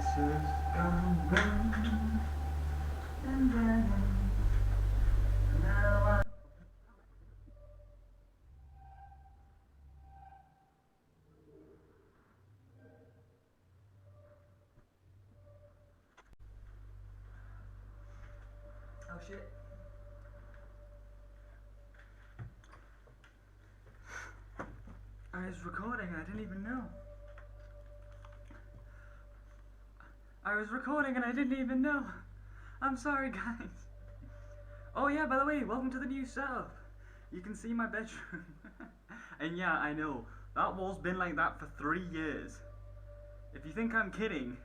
kisses gone round and round. Now I... Oh shit. I was recording, I didn't even know. I was recording and I didn't even know. I'm sorry, guys. Oh yeah, by the way, welcome to the new setup. You can see my bedroom. And yeah, I know, that wall's been like that for 3 years. If you think I'm kidding,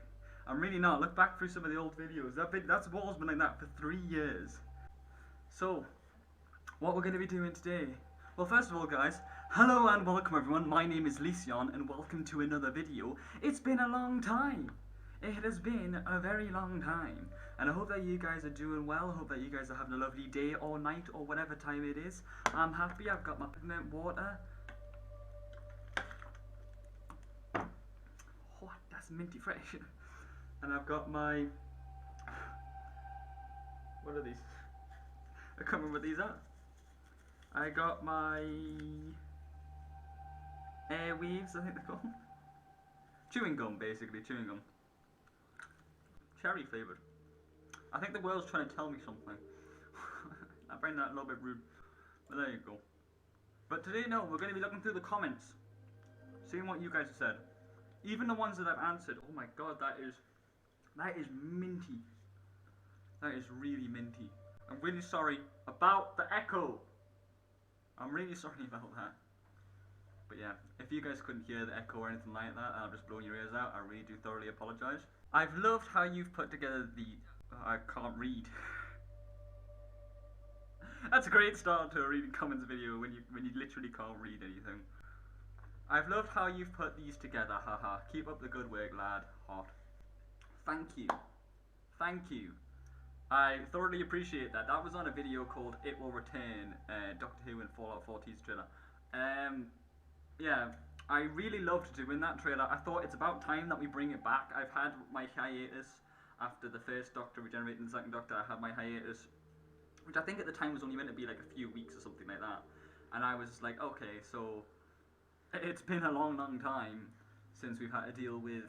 I'm really not. Look back through some of the old videos. That wall's been like that for 3 years. So, what we're going to be doing today. Well, first of all, guys, hello and welcome everyone. My name is Lecion and welcome to another video. It's been a long time. It has been a very long time. And I hope that you guys are doing well. I hope that you guys are having a lovely day or night or whatever time it is. I'm happy. I've got my peppermint water. Oh, that's minty fresh. And I've got my... What are these? I can't remember what these are. I got my Airweaves, I think they're called. Chewing gum, basically, chewing gum. Cherry flavoured. I think the world's trying to tell me something. I find that a little bit rude, but there you go. But today, no, we're going to be looking through the comments, seeing what you guys have said. Even the ones that I've answered. Oh my god, that is minty. That is really minty. I'm really sorry about the echo. I'm really sorry about that. But yeah, if you guys couldn't hear the echo or anything like that, and I'm just blowing your ears out, I really do thoroughly apologise. I've loved how you've put together the... I can't read. That's a great start to a reading comments video when you literally can't read anything. I've loved how you've put these together, haha. Keep up the good work, lad. Hot. Thank you. Thank you. I thoroughly appreciate that. That was on a video called It Will Return, Doctor Who and Fallout 4 teaser trailer. Yeah, I really loved doing that trailer. I thought it's about time that we bring it back. I've had my hiatus after the first Doctor regenerated and the second Doctor. I had my hiatus, which I think at the time was only meant to be like a few weeks or something like that. And I was like, okay, so it's been a long, long time since we've had to deal with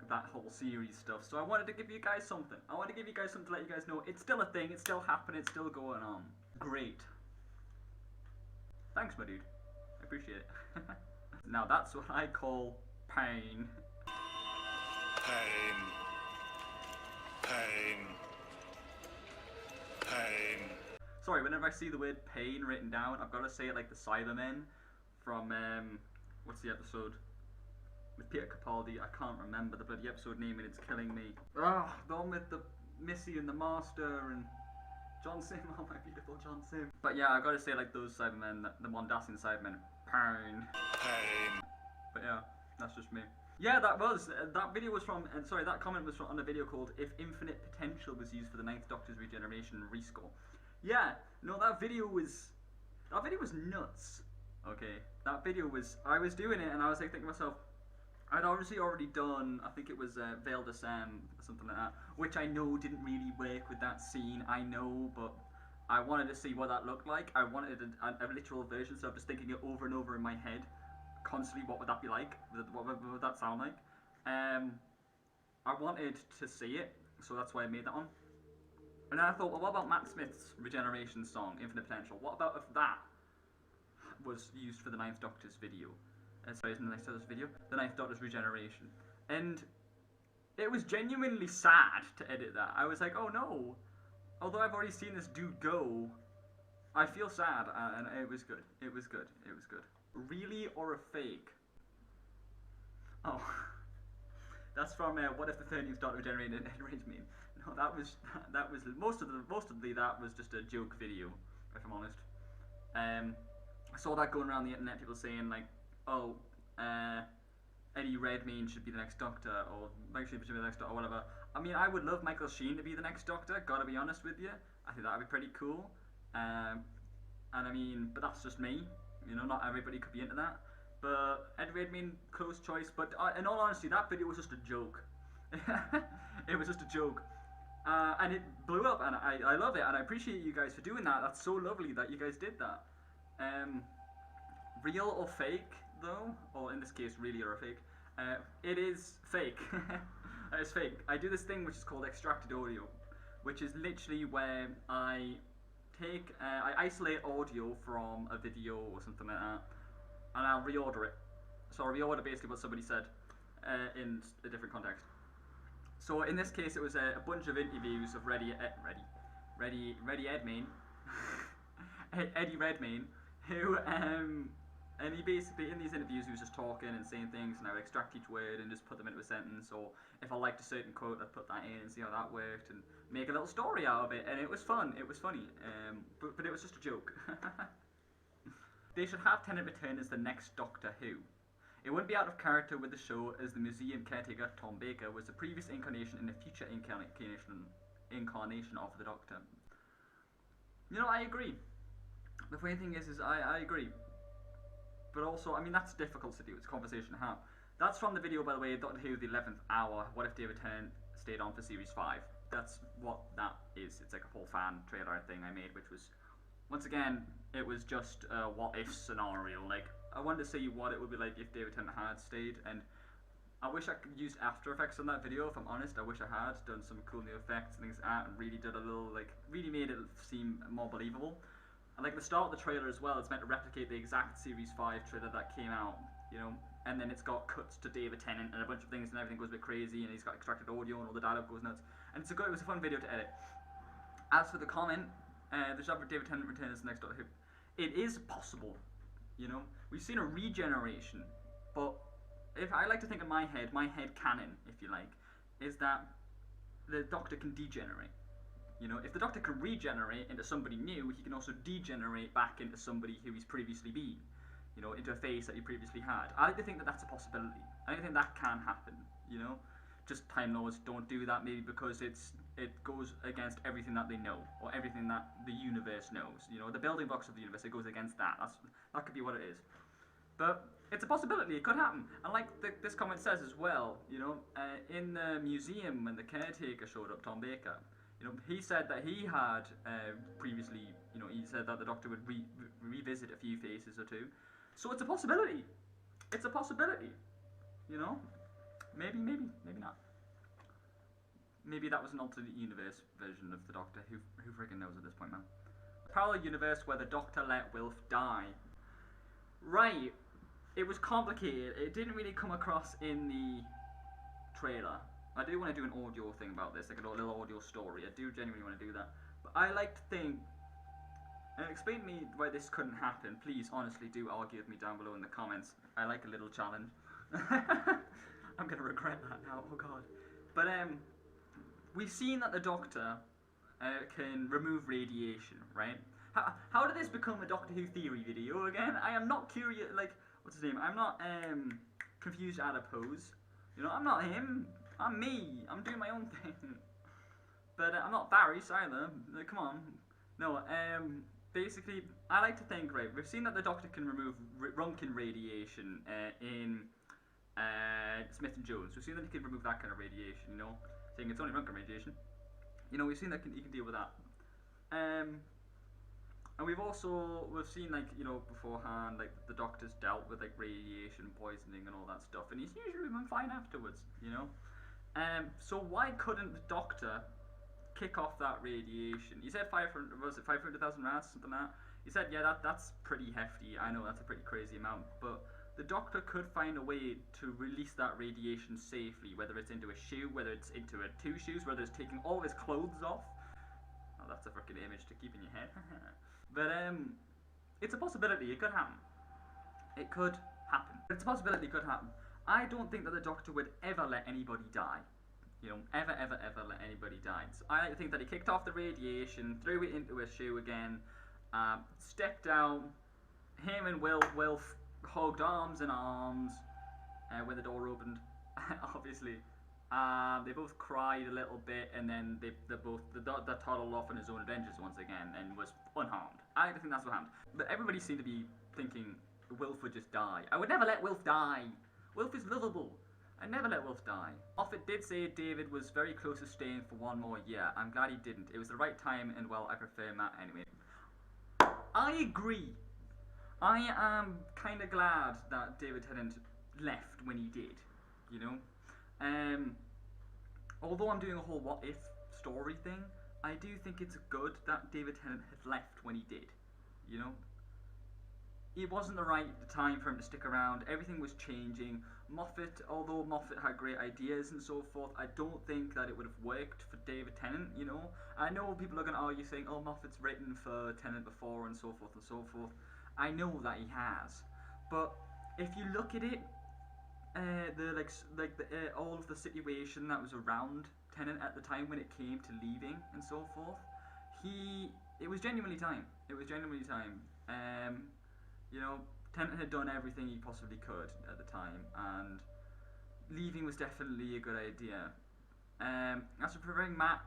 that whole series stuff. So I wanted to give you guys something. I wanted to give you guys something to let you guys know it's still a thing, it's still happening, it's still going on. Great. Thanks, my dude. I appreciate it. Now that's what I call pain. Pain. Pain. Pain. Sorry, whenever I see the word pain written down, I've got to say it like the Cybermen from, what's the episode? With Peter Capaldi. I can't remember the bloody episode name and it's killing me. Ah, the one with the Missy and the Master and John Sim. Oh, my beautiful John Sim. But yeah, I've got to say like those Cybermen, the Mondasian Cybermen. Pain. Pain. But yeah, that's just me. Yeah, that video was from, sorry, that comment was from on a video called If Infinite Potential Was Used for the 9th Doctor's Regeneration Rescore. Yeah, no, that video was nuts. Okay, that video was, I was doing it and I was like thinking to myself, I'd obviously already done, I think it was Veil de Sem, something like that, which I know didn't really work with that scene, I know, but I wanted to see what that looked like. I wanted a literal version, so I'm just thinking it over and over in my head, constantly, what would that be like, what would that sound like. I wanted to see it, so that's why I made that one. And then I thought, well, what about Matt Smith's regeneration song, Infinite Potential? What about if that was used for the 9th Doctor's video? Sorry, isn't the 9th Doctor's video? The 9th Doctor's regeneration. And it was genuinely sad to edit that. I was like, oh no. Although I've already seen this dude go, I feel sad, and it was good. It was good. It was good. Really or a fake? Oh. That's from What If the 13th Doctor Regenerated and Rage Meme. No, that was mostly that was just a joke video, if I'm honest. I saw that going around the internet, people saying like, oh, Eddie Redmayne should be the next Doctor, or Mike Sheen should be the next Doctor, or whatever. I mean, I would love Michael Sheen to be the next Doctor, gotta be honest with you. I think that would be pretty cool. And I mean, but that's just me. You know, not everybody could be into that. But Eddie Redmayne, close choice. But in all honesty, that video was just a joke. It was just a joke. And it blew up, and I love it, and I appreciate you guys for doing that. That's so lovely that you guys did that. Real or fake, though, or in this case, really or fake, it is fake. It's fake. I do this thing which is called extracted audio, which is literally where I I isolate audio from a video or something like that, and I'll reorder it. So I'll reorder basically what somebody said in a different context. So in this case, it was a bunch of interviews of Eddie Redmayne, who and he basically, in these interviews, he was just talking and saying things, and I would extract each word and just put them into a sentence, or if I liked a certain quote, I'd put that in and see how that worked, and make a little story out of it, and it was fun, it was funny, but it was just a joke. They should have Tennant return as the next Doctor Who. It wouldn't be out of character with the show, as the museum caretaker, Tom Baker, was the previous incarnation and the future incarnation of the Doctor. You know, I agree. The funny thing is I agree. But also, I mean, that's difficult to do. It's a conversation to have. That's from the video, by the way, Doctor Who, the 11th Hour. What if David Tennant stayed on for Series 5? That's what that is. It's like a whole fan trailer thing I made, which was, once again, it was just a what-if scenario. Like, I wanted to see what it would be like if David Tennant had stayed, and I wish I could use After Effects on that video, if I'm honest. I wish I had done some cool new effects and things like that, and really did a little, like, really made it seem more believable. And like the start of the trailer as well, it's meant to replicate the exact Series 5 trailer that came out, you know, and then it's got cuts to David Tennant and a bunch of things, and everything goes a bit crazy, and he's got extracted audio and all the dialogue goes nuts, and it was a fun video to edit. As for the comment, the job of David Tennant return as the next Doctor Who, it is possible, you know. We've seen a regeneration, but if I like to think in my head canon, if you like, is that the Doctor can degenerate. You know, if the Doctor can regenerate into somebody new, he can also degenerate back into somebody who he's previously been. You know, into a face that he previously had. I like to think that that's a possibility. I like to think that can happen, you know? Just Time Lords don't do that, maybe because it goes against everything that they know, or everything that the universe knows. You know, the building blocks of the universe, it goes against that. That could be what it is. But it's a possibility, it could happen. And like this comment says as well, you know, in the museum when the caretaker showed up, Tom Baker, you know, he said that he had previously, you know, he said that the Doctor would revisit a few faces or two. So it's a possibility. It's a possibility. You know? Maybe not. Maybe that was an alternate universe version of the Doctor. Who friggin' knows at this point, man? A parallel universe where the Doctor let Wilf die. Right. It was complicated. It didn't really come across in the trailer. I do want to do an audio thing about this, like a little audio story. I do genuinely want to do that. But I like to think, and explain to me why this couldn't happen. Please, honestly, do argue with me down below in the comments. I like a little challenge. I'm going to regret that now, oh god. But, we've seen that the Doctor can remove radiation, right? How did this become a Doctor Who theory video again? I am not curious, like, what's his name? I'm not, confused adipose. You know, I'm not him. I'm me. I'm doing my own thing. But I'm not Varys either. Come on. No, basically, I like to think, right, we've seen that the Doctor can remove Runkin radiation in Smith and Jones. We've seen that he can remove that kind of radiation, you know, saying it's only Runkin radiation. You know, we've seen that he can deal with that. And we've seen, like, you know, beforehand, like, the Doctor's dealt with, like, radiation poisoning and all that stuff, and he's usually been fine afterwards, you know? So why couldn't the Doctor kick off that radiation? He said 500,000 rats, something like that. He said, yeah, that's pretty hefty. I know that's a pretty crazy amount, but the Doctor could find a way to release that radiation safely, whether it's into a shoe, whether it's into two shoes, whether it's taking all of his clothes off. Oh, that's a freaking image to keep in your head. But, it's a possibility. It could happen. It could happen. It's a possibility it could happen. I don't think that the Doctor would ever let anybody die. You know, ever let anybody die. So I think that he kicked off the radiation, threw it into a shoe again, stepped out, him and Wilf hugged arms in arms when the door opened, obviously. They both cried a little bit, and then the Doctor toddled off on his own adventures once again and was unharmed. I think that's what happened. But everybody seemed to be thinking Wilf would just die. I would never let Wilf die. Wilf is lovable. I never let Wolf die. Moffat did say David was very close to staying for one more year. I'm glad he didn't. It was the right time, and well, I prefer Matt anyway. I agree. I am kind of glad that David Tennant left when he did, you know. Although I'm doing a whole what if story thing, I do think it's good that David Tennant had left when he did, you know. It wasn't the right time for him to stick around. Everything was changing. Moffat, although Moffat had great ideas and so forth, I don't think that it would have worked for David Tennant, you know. I know people are going to argue saying, oh, Moffat's written for Tennant before and so forth and so forth. I know that he has. But if you look at it, all of the situation that was around Tennant at the time when it came to leaving and so forth, it was genuinely time. It was genuinely time. You know, Tennant had done everything he possibly could at the time, and leaving was definitely a good idea. As for preferring Matt,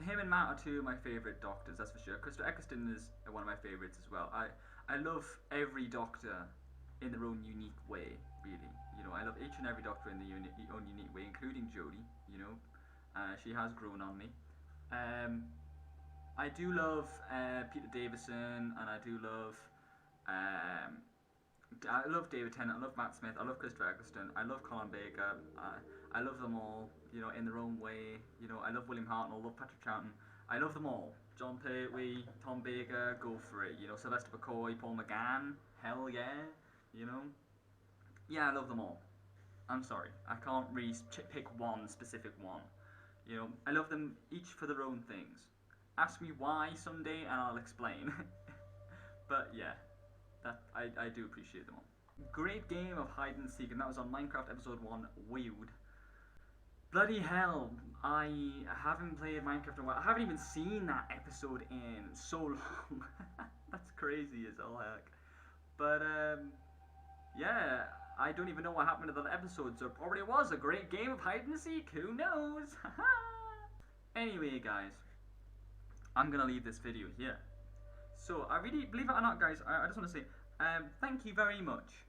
him and Matt are two of my favourite Doctors, that's for sure. Christopher Eccleston is one of my favourites as well. I love every Doctor in their own unique way, really. You know, I love each and every Doctor in their own unique way, including Jodie, you know. She has grown on me. I do love Peter Davison, and I do love David Tennant, I love Matt Smith, I love Christopher Eccleston, I love Colin Baker, I love them all, you know, in their own way. You know, I love William Hartnell, I love Patrick Troughton, I love them all. John Pertwee, Tom Baker, go for it. You know, Sylvester McCoy, Paul McGann, hell yeah, you know. Yeah, I love them all. I'm sorry, I can't really pick one specific one. You know, I love them each for their own things. Ask me why someday and I'll explain. But yeah, I do appreciate them all. Great game of hide and seek, and that was on Minecraft episode 1, Weird. Bloody hell, I haven't played Minecraft in a while. I haven't even seen that episode in so long. That's crazy as all heck. But yeah, I don't even know what happened to that episode, so it probably was a great game of hide and seek, who knows? Anyway guys, I'm gonna leave this video here. So I really, believe it or not guys, I just want to say thank you very much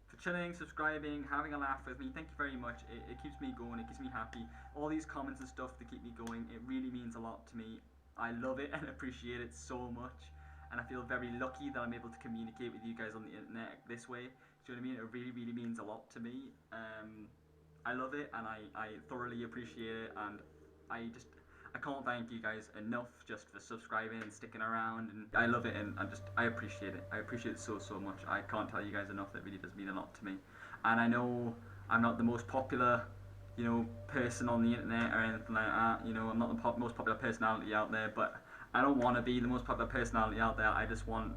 for chilling, subscribing, having a laugh with me. Thank you very much. It keeps me going, it keeps me happy. All these comments and stuff that keep me going, it really means a lot to me. I love it and appreciate it so much, and I feel very lucky that I'm able to communicate with you guys on the internet this way. Do you know what I mean? It really, really means a lot to me. I love it, and I thoroughly appreciate it, and I can't thank you guys enough just for subscribing and sticking around, and I love it, and I appreciate it. I appreciate it so much. I can't tell you guys enough. That really does mean a lot to me. And I know I'm not the most popular, you know, person on the internet or anything like that. You know, I'm not the most popular personality out there, but I don't want to be the most popular personality out there. I just want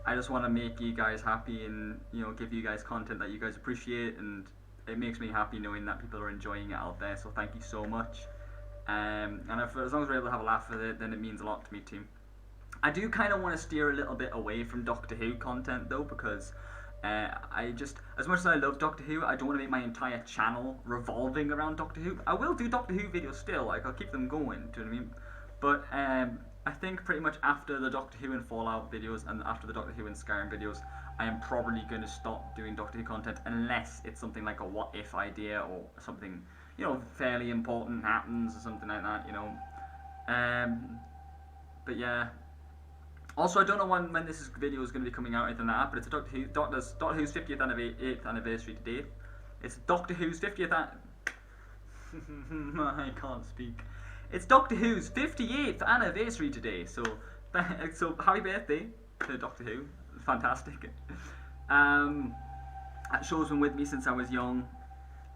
to make you guys happy, and you know, give you guys content that you guys appreciate, and it makes me happy knowing that people are enjoying it out there. So thank you so much. And as long as we're able to have a laugh with it, then it means a lot to me too. I do kind of want to steer a little bit away from Doctor Who content though, because as much as I love Doctor Who, I don't want to make my entire channel revolving around Doctor Who. I will do Doctor Who videos still, like I'll keep them going, do you know what I mean? But I think pretty much after the Doctor Who and Fallout videos, and after the Doctor Who and Skyrim videos, I am probably going to stop doing Doctor Who content, unless it's something like a what if idea, or something, you know, fairly important happens or something like that, you know. But yeah. Also, I don't know when this video is going to be coming out or anything like that, but it's a Doctor Who's 50th anniversary today. It's Doctor Who's 50th I can't speak. It's Doctor Who's 58th anniversary today, so happy birthday to Doctor Who. Fantastic. That show's been with me since I was young,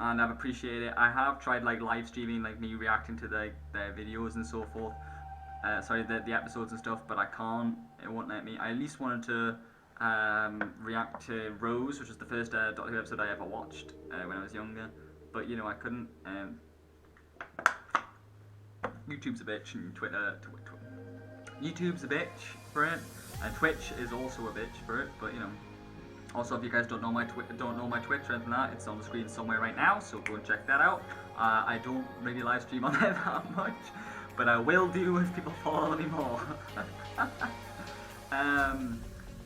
and I've appreciated it. I have tried like live streaming, like me reacting to their videos and so forth. The episodes and stuff, but I can't. It won't let me. I at least wanted to react to Rose, which was the first Doctor Who episode I ever watched when I was younger, but you know, I couldn't. YouTube's a bitch, and YouTube's a bitch for it, and Twitch is also a bitch for it. But you know, also if you guys don't know my Twitch or anything like that, it's on the screen somewhere right now, so go and check that out. I don't really live stream on there that much, but I will do if people follow me more.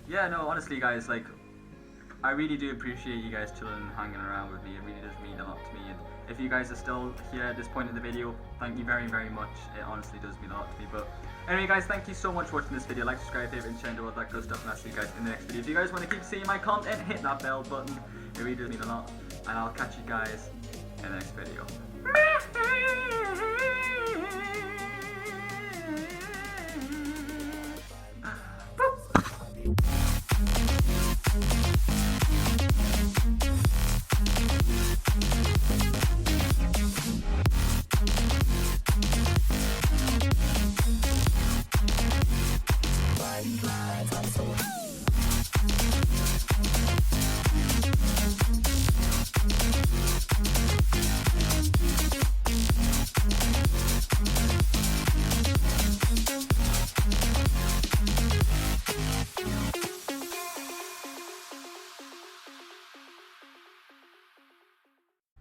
Yeah, no, honestly guys, like, I really do appreciate you guys chilling and hanging around with me. It really does mean a lot to me. And if you guys are still here at this point in the video, thank you very, very much. It honestly does mean a lot to me. But anyway, guys, thank you so much for watching this video. Like, subscribe, favorite, and share, and all that good stuff. And I'll see you guys in the next video. If you guys want to keep seeing my content, hit that bell button. It really does mean a lot. And I'll catch you guys in the next video.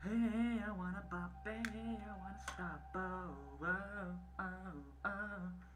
Hey, I wanna bop, hey, I wanna stop, oh, oh, oh, oh.